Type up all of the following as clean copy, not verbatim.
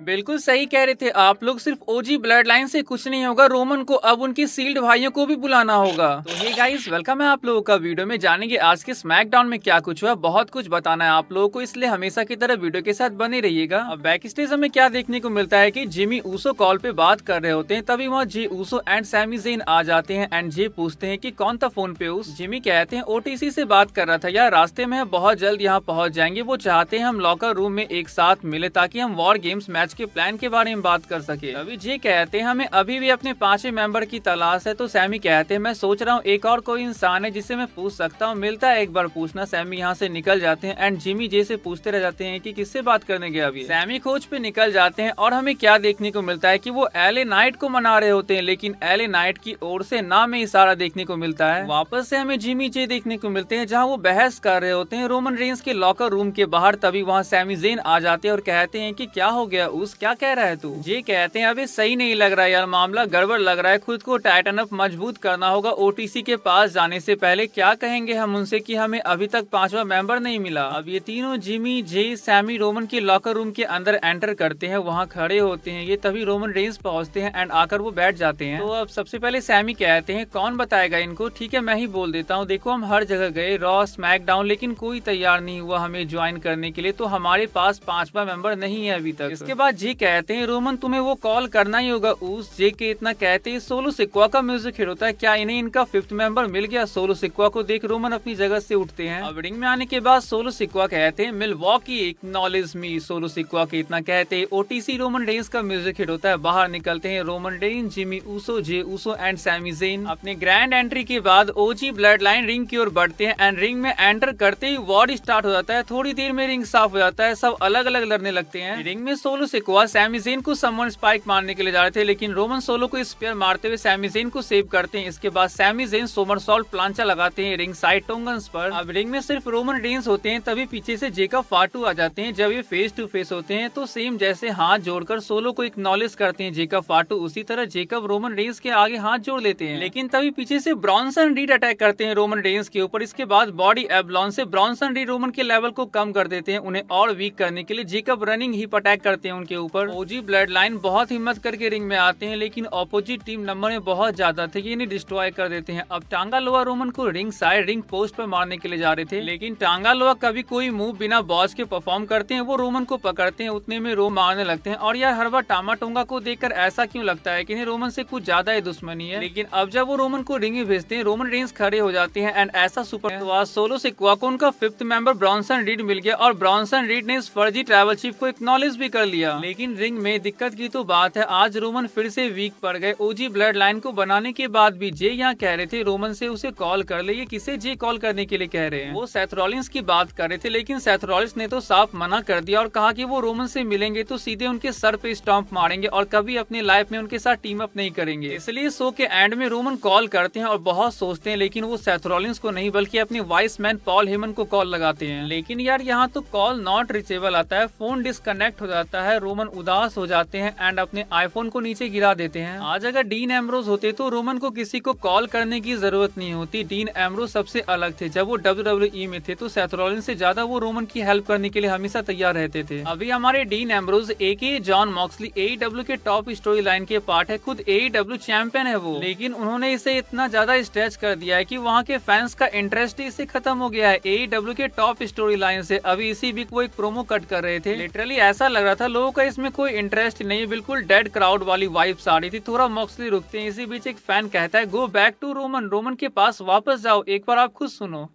बिल्कुल सही कह रहे थे आप लोग। सिर्फ ओजी ब्लड लाइन से कुछ नहीं होगा, रोमन को अब उनके सील्ड भाइयों को भी बुलाना होगा। तो हे गाइस, वेलकम है आप लोगों का। वीडियो में जानेंगे आज के स्मैकडाउन में क्या कुछ हुआ। बहुत कुछ बताना है आप लोगों को, इसलिए हमेशा की तरह वीडियो के साथ बने रहिएगा। अब बैक स्टेज हमें क्या देखने को मिलता है कि जिमी ऊसो कॉल पे बात कर रहे होते हैं, तभी वहाँ जे ऊसो एंड सैमी ज़ेन आ जाते हैं एंड जे पूछते हैं कि कौन था फोन पे उस। जिमी कहते हैं ओटीसी से बात कर रहा था यार, रास्ते में है, बहुत जल्द यहाँ पहुँच जाएंगे। वो चाहते हैं हम लॉकर रूम में एक साथ मिले ताकि हम वॉर गेम्स मैच के प्लान के बारे में बात कर सके। अभी जे कहते हैं हमें अभी भी अपने 5वें मेंबर की तलाश है। तो सैमी कहते हैं मैं सोच रहा हूँ एक और कोई इंसान है जिससे मैं पूछ सकता हूँ, मिलता है एक बार पूछना। सैमी यहाँ से निकल जाते हैं एंड जिमी जे से पूछते रह जाते हैं कि किससे बात करने गया। अभी सैमी खोज पे निकल जाते हैं और हमें क्या देखने को मिलता है कि वो एले नाइट को मना रहे होते हैं, लेकिन एले नाइट की ओर से ना में इशारा देखने को मिलता है। वापस से हमें जिमी जे देखने को मिलते हैं जहाँ वो बहस कर रहे होते हैं रोमन रेंस के लॉकर रूम के बाहर। तभी वहाँ सैमी ज़ेन आ जाते हैं और कहते हैं कि क्या हो गया उस, क्या कह रहा है तू। जे कहते हैं अभी सही नहीं लग रहा यार, मामला गड़बड़ लग रहा है, खुद को टाइटन अप मजबूत करना होगा। ओटीसी के पास जाने से पहले क्या कहेंगे हम उनसे कि हमें अभी तक 5वां मेंबर नहीं मिला। अब ये तीनों जिमी जे सैमी रोमन के लॉकर रूम के अंदर एंटर करते हैं, वहाँ खड़े होते हैं ये। तभी रोमन रेंस पहुंचते हैं एंड आकर वो बैठ जाते हैं। तो अब सबसे पहले सैमी कहते हैं कौन बताएगा इनको। ठीक है मैं ही बोल देता हूँ, देखो हम हर जगह गए, रॉ स्मैकडाउन, लेकिन कोई तैयार नहीं हुआ हमें ज्वाइन करने के लिए, तो हमारे पास 5वां मेंबर नहीं है अभी तक। इसके बाद जे कहते हैं रोमन तुम्हें वो कॉल करना ही होगा उस। जे के इतना कहते हैं सोलो सिक्वा का म्यूजिक हिट होता है, क्या इन्हें इनका 5th मेंबर मिल गया। सोलो सिक्वा को देख रोमन अपनी जगह से उठते हैं। अब रिंग में आने के बाद सोलो सिक्वा कहते हैं Milwaukee acknowledge me. Solo Sikoa के इतना कहते हैं ओटीसी रोमन रेंस का म्यूजिक हिट होता है। बाहर निकलते हैं Roman Reigns, Jimmy Uso, Jey Uso and Sami Zayn. अपने ग्रैंड एंट्री के बाद ओजी ब्लड लाइन रिंग की ओर बढ़ते हैं एंड रिंग में एंटर करते ही वॉर स्टार्ट हो जाता है। थोड़ी देर में रिंग साफ हो जाता है, सब अलग अलग लड़ने लगते हैं। रिंग में सोलो सिक्वा सैमी ज़ेन को समवन स्पाइक मारने के लिए जा रहे थे, लेकिन रोमन सोलो को स्पेयर मारते हुए सैमी ज़ेन को सेव करते हैं। इसके बाद सैमी ज़ेन सोमरसॉल्ट प्लांचा लगाते हैं रिंग साइड टोंगन्स पर। अब रिंग में सिर्फ रोमन रेंस होते हैं, तभी पीछे से जेकब फाटू आ जाते हैं। जब ये फेस टू फेस होते हैं तो सेम जैसे हाथ जोड़कर सोलो को एक्नॉलेज करते हैं जेकब फाटू, उसी तरह जेकब रोमन रेंस के आगे हाथ जोड़ लेते हैं। लेकिन तभी पीछे से ब्रॉन्सन रीड अटैक करते हैं रोमन रेंस के ऊपर। इसके बाद बॉडी एब्लॉन से ब्रॉन्सन रीड रोमन के लेवल को कम कर देते हैं। उन्हें और वीक करने के लिए जेकब रनिंग हिप अटैक करते हैं उनके ऊपर। ओजी ब्लड लाइन बहुत हिम्मत करके रिंग में आते हैं, लेकिन ऑपोजिट टीम नंबर में बहुत ज्यादा थे कि इन्हें डिस्ट्रॉय कर देते हैं। अब टांगा लोआ रोमन को रिंग साइड रिंग पोस्ट पर मारने के लिए जा रहे थे, लेकिन टांगा लोआ कभी कोई मूव बिना बॉस के परफॉर्म करते हैं। वो रोमन को पकड़ते हैं, उतने में रोम मारने लगते हैं। और यार हर बार टामा टोंगा को देखकर ऐसा क्यों लगता है कि इन्हें रोमन से कुछ ज्यादा ही दुश्मनी है। लेकिन अब जब वो रोमन को रिंग में भेजते हैं, रोमन रेंस खड़े हो जाते हैं एंड ऐसा सुपर सोलो सिक्वा को उनका 5th मेंबर ब्रॉन्सन रीड मिल गया और ब्रॉन्सन रीड ने इस फर्जी ट्रैवल चीफ को एक्नॉलेज भी कर लिया। लेकिन रिंग में दिक्कत की तो बात है, आज रोमन फिर से वीक पड़ गए। ओजी ब्लड लाइन को बनाने के बाद भी जे यहाँ कह रहे थे रोमन से उसे कॉल कर ले। ये किसे जे कॉल करने के लिए कह रहे हैं? वो सेथ रॉलिंस की बात कर रहे थे, लेकिन सेथ रॉलिंस ने तो साफ मना कर दिया और कहा कि वो रोमन से मिलेंगे तो सीधे उनके सर पे स्टॉम्प मारेंगे और कभी अपनी लाइफ में उनके साथ टीम अप नहीं करेंगे। इसलिए शो के एंड में रोमन कॉल करते हैं और बहुत सोचते हैं, लेकिन वो सेथ रॉलिंस को नहीं बल्कि अपने वाइस मैन पॉल हेमन को कॉल लगाते हैं। लेकिन यार यहाँ तो कॉल नॉट रिचेबल आता है, फोन डिस्कनेक्ट हो जाता है। रोमन उदास हो जाते हैं एंड अपने आईफोन को नीचे गिरा देते हैं। आज अगर डीन एम्ब्रोज होते तो रोमन को किसी को कॉल करने की जरूरत नहीं होती। डीन एम्ब्रोज सबसे अलग थे, जब वो WWE में थे तो सेथ रॉलिंस से ज्यादा वो रोमन की हेल्प करने के लिए हमेशा तैयार रहते थे। अभी हमारे डीन एम्ब्रोज एके जॉन मॉक्सली AEW के टॉप स्टोरी लाइन के पार्ट है, खुद AEW चैंपियन है वो, लेकिन उन्होंने इसे इतना ज्यादा स्ट्रेच कर दिया है कि वहाँ के फैंस का इंटरेस्ट इससे खत्म हो गया है AEW के टॉप स्टोरी लाइन से। अभी इसी वीक वो एक प्रोमो कट कर रहे थे, लिटरली ऐसा लग रहा था लोगों का इसमें कोई इंटरेस्ट नहीं है, बिल्कुल डेड क्राउड वाली वाइब्स आ रही थी। थोड़ा मॉक्सली रुकते हैं, इसी बीच एक फैन कहता है go back to Roman, Roman के पास वापस जाओ, एक बार आप खुद सुनो।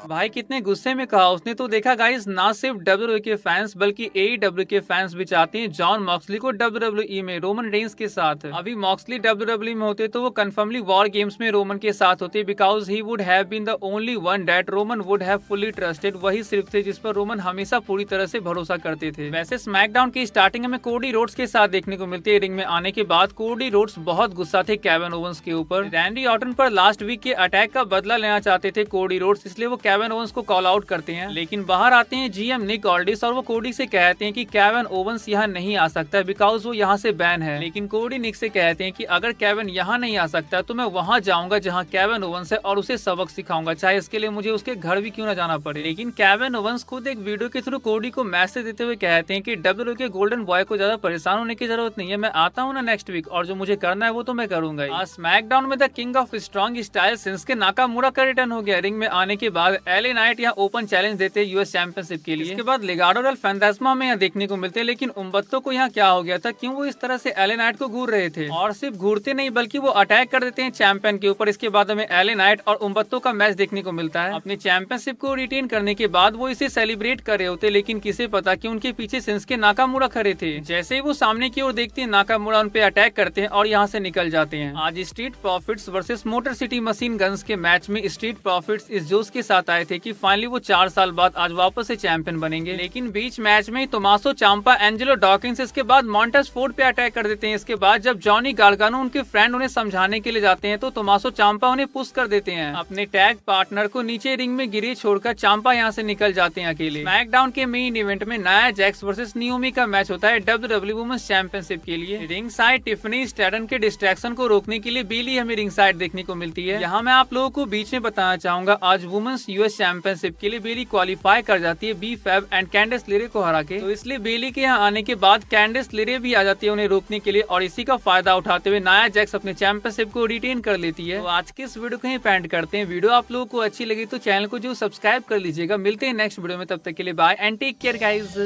भाई कितने गुस्से में कहा उसने। तो देखा गाइस, ना सिर्फ WWE के फैंस बल्कि AEW के फैंस भी चाहते हैं जॉन मॉक्सली को WWE में रोमन रेंस के साथ। अभी मॉक्सली WWE में होते तो वो कंफर्मली वॉर गेम्स में रोमन के साथ होते, because he would have been the only one that Roman would have fully trusted. वही सिर्फ थे जिस पर रोमन हमेशा पूरी तरह से भरोसा करते थे। वैसे स्मैकडाउन की स्टार्टिंग में कोडी रोड्स के साथ देखने को मिलती है। रिंग में आने के बाद कोडी रोड्स बहुत गुस्सा थे केविन ओवेंस के ऊपर। रैंडी ऑर्टन पर लास्ट वीक के अटैक का बदला लेना चाहते थे कोडी रोड्स, इसलिए वो केविन ओवेंस को कॉल आउट करते हैं, लेकिन बाहर आते हैं जीएम निक ऑल्डिस और वो कोडी से कहते हैं कि केविन ओवेंस यहाँ नहीं आ सकता बिकॉज वो यहाँ से बैन है। लेकिन कोडी निक से कहते हैं कि अगर केविन यहाँ नहीं आ सकता तो मैं वहाँ जाऊंगा जहाँ केविन ओवेंस है और उसे सबक सिखाऊंगा, चाहे इसके लिए मुझे उसके घर भी क्यों ना जाना पड़े। लेकिन केविन ओवेंस खुद एक वीडियो के थ्रू कोडी को मैसेज देते हुए कहते हैं कि डब्ल्यूडब्ल्यूई के गोल्डन बॉय को ज्यादा परेशान होने की जरूरत नहीं है, मैं आता हूँ ना नेक्स्ट वीक और जो मुझे करना है वो तो मैं करूंगा। आज स्मैकडाउन में the king of strong style Shinsuke Nakamura का रिटर्न हो गया। रिंग में आने के बाद एले नाइट यहाँ ओपन चैलेंज देते हैं यूएस चैंपियनशिप के लिए। इसके बाद लेगाडो डेल फैंटास्मा में यहाँ देखने को मिलते हैं, लेकिन उम्बत्तो को यहाँ क्या हो गया था, क्यों वो इस तरह से एले नाइट को घूर रहे थे। और सिर्फ घूरते नहीं बल्कि वो अटैक कर देते हैं चैंपियन के ऊपर। इसके बाद हमें एले नाइट और उम्बत्तो का मैच देखने को मिलता है। अपनी चैंपियनशिप को रिटेन करने के बाद वो इसे सेलिब्रेट कर रहे होते, लेकिन किसे पता कि उनके पीछे शिंसुके नाकामुरा खड़े थे। जैसे ही वो सामने की ओर देखते हैं नाकामुरा उन पे अटैक करते हैं और यहाँ से निकल जाते हैं। आज street profits versus motor city machine guns के मैच में स्ट्रीट प्रॉफिट्स इस जोश के साथ आए थे कि फाइनली वो 4 साल बाद आज वापस से चैंपियन बनेंगे। लेकिन बीच मैच में तोमासो चांपा, एंजेलो डॉकिंस, इसके बाद मॉन्टेज फोर्ड पे अटैक कर देते हैं। इसके बाद जब जॉनी गार्गानो उनके फ्रेंड उन्हें समझाने के लिए जाते हैं तो तोमासो चांपा उन्हें पुश कर देते हैं। अपने टैग पार्टनर को नीचे रिंग में गिरे छोड़कर चांपा यहाँ से निकल जाते हैं अकेले। स्मैकडाउन के मेन इवेंट में नाया जैक्स वर्सेस नियोमी का मैच होता है डब्ल्यूडब्ल्यूई वुमेन्स चैंपियनशिप के लिए। रिंग साइड टिफनी स्टैडन के डिस्ट्रैक्शन को रोकने के लिए बेली हमें रिंग साइड देखने को मिलती है। यहाँ मैं आप लोगों को बीच में बताना चाहूंगा, आज वुमेन्स यूएस चैंपियनशिप के लिए बेली क्वालिफाई कर जाती है बी फैब एंड कैंडिस लेरे को हरा के। तो इसलिए बेली के यहाँ आने के बाद कैंडिस लेरे भी आ जाती है उन्हें रोकने के लिए, और इसी का फायदा उठाते हुए नाया जैक्स अपने चैंपियनशिप को रिटेन कर लेती है। तो आज के इस वीडियो को ही एंड करते हैं। वीडियो आप लोगों को अच्छी लगी तो चैनल को जो सब्सक्राइब कर लीजिएगा। मिलते हैं नेक्स्ट वीडियो में, तब तक के लिए bye and take care guys.